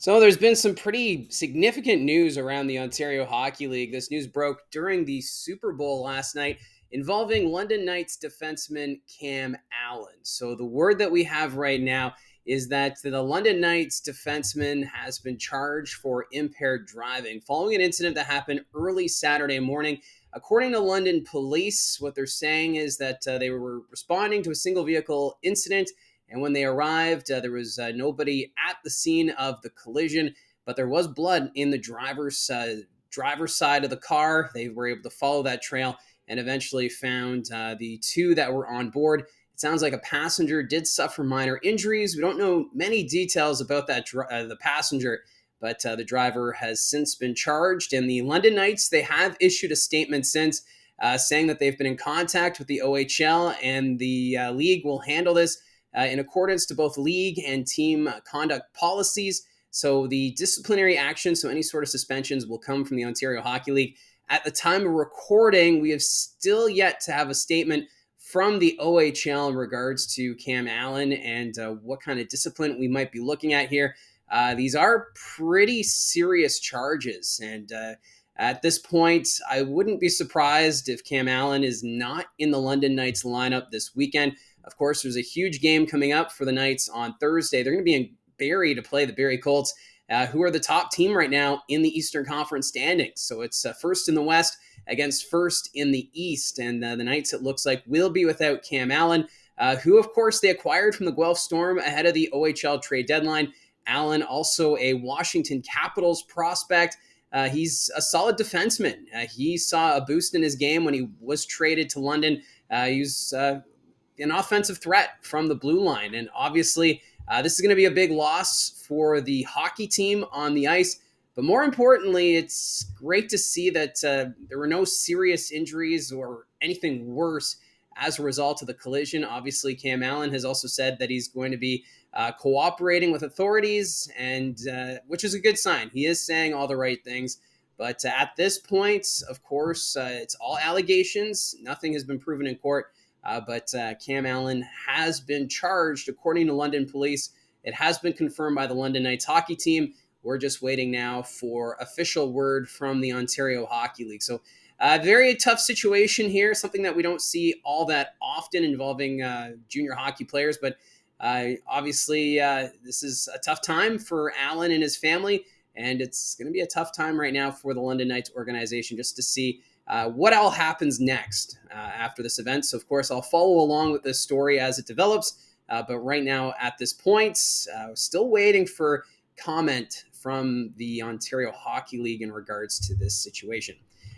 So there's been some pretty significant news around the Ontario Hockey League. This news broke during the Super Bowl last night involving London Knights defenseman Cam Allen. So the word that we have right now is that the London Knights defenseman has been charged for impaired driving following an incident that happened early Saturday morning. According to London police, what they're saying is that they were responding to a single vehicle incident, and when they arrived, there was nobody at the scene of the collision, but there was blood in the driver's side of the car. They were able to follow that trail and eventually found the two that were on board. It sounds like a passenger did suffer minor injuries. We don't know many details about the passenger, but the driver has since been charged. And the London Knights, they have issued a statement since, saying that they've been in contact with the OHL and the league will handle this in accordance to both league and team conduct policies. So the disciplinary action, so any sort of suspensions, will come from the Ontario Hockey League. At the time of recording, we have still yet to have a statement from the OHL in regards to Cam Allen and what kind of discipline we might be looking at here. These are pretty serious charges, and at this point, I wouldn't be surprised if Cam Allen is not in the London Knights lineup this weekend. Of course, there's a huge game coming up for the Knights on Thursday. They're going to be in Barrie to play the Barrie Colts, who are the top team right now in the Eastern Conference standings. So it's first in the West against first in the East. And the Knights, it looks like, will be without Cam Allen, who, of course, they acquired from the Guelph Storm ahead of the OHL trade deadline. Allen, also a Washington Capitals prospect. He's a solid defenseman. He saw a boost in his game when he was traded to London. He's an offensive threat from the blue line. And obviously, this is going to be a big loss for the hockey team on the ice. But more importantly, it's great to see that there were no serious injuries or anything worse as a result of the collision. Obviously, Cam Allen has also said that he's going to be cooperating with authorities, and which is a good sign. He is saying all the right things. But at this point, of course, it's all allegations. Nothing has been proven in court. But Cam Allen has been charged, according to London police. It has been confirmed by the London Knights hockey team. We're just waiting now for official word from the Ontario Hockey League. So, very tough situation here, something that we don't see all that often involving junior hockey players. But obviously, this is a tough time for Allen and his family, and it's going to be a tough time right now for the London Knights organization just to see what all happens next after this event. So, of course, I'll follow along with this story as it develops. But right now, at this point, still waiting for comment from the Ontario Hockey League in regards to this situation.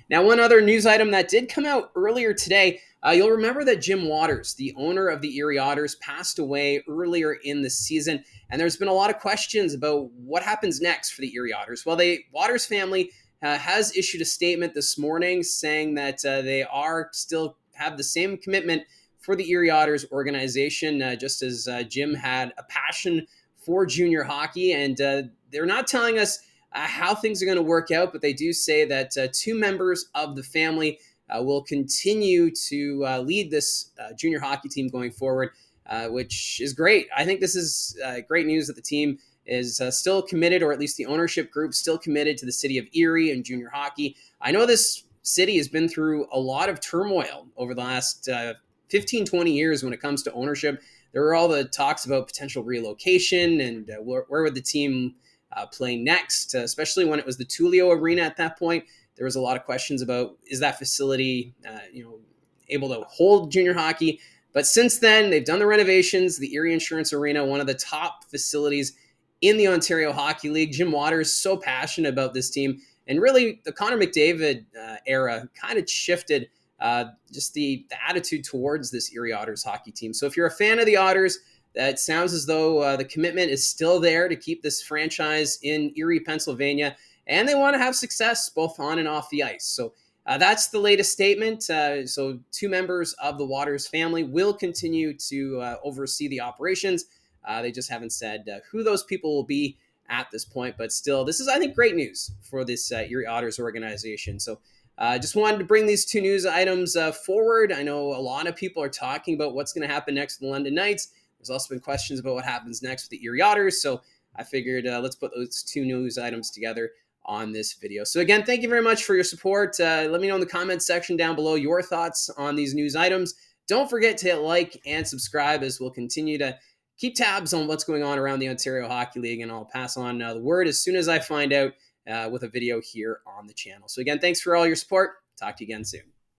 Now, one other news item that did come out earlier today, you'll remember that Jim Waters, the owner of the Erie Otters, passed away earlier in the season. And there's been a lot of questions about what happens next for the Erie Otters. Well, the Waters family has issued a statement this morning saying that they are still have the same commitment for the Erie Otters organization, just as Jim had a passion for junior hockey. And they're not telling us how things are going to work out, but they do say that two members of the family will continue to lead this junior hockey team going forward, which is great. I think this is great news that the team is still committed, or at least the ownership group still committed to the city of Erie and junior hockey. I know this city has been through a lot of turmoil over the last 15, 20 years when it comes to ownership. There were all the talks about potential relocation and where would the team play next, especially when it was the Tullio Arena at that point. There was a lot of questions about, is that facility able to hold junior hockey? But since then, they've done the renovations. The Erie Insurance Arena, one of the top facilities in the Ontario Hockey League. Jim Waters, so passionate about this team. And really, the Connor McDavid era kind of shifted just the attitude towards this Erie Otters hockey team. So if you're a fan of the Otters, it sounds as though the commitment is still there to keep this franchise in Erie, Pennsylvania, and they want to have success both on and off the ice. So that's the latest statement. So two members of the Waters family will continue to oversee the operations. They just haven't said who those people will be at this point, but still, this is, I think, great news for this Erie Otters organization. So just wanted to bring these two news items forward. I know a lot of people are talking about what's going to happen next with the London Knights. There's also been questions about what happens next with the Erie Otters. So I figured let's put those two news items together on this video. So again, thank you very much for your support. Let me know in the comments section down below your thoughts on these news items. Don't forget to hit like and subscribe, as we'll continue to keep tabs on what's going on around the Ontario Hockey League, and I'll pass on the word as soon as I find out with a video here on the channel. So again, thanks for all your support. Talk to you again soon.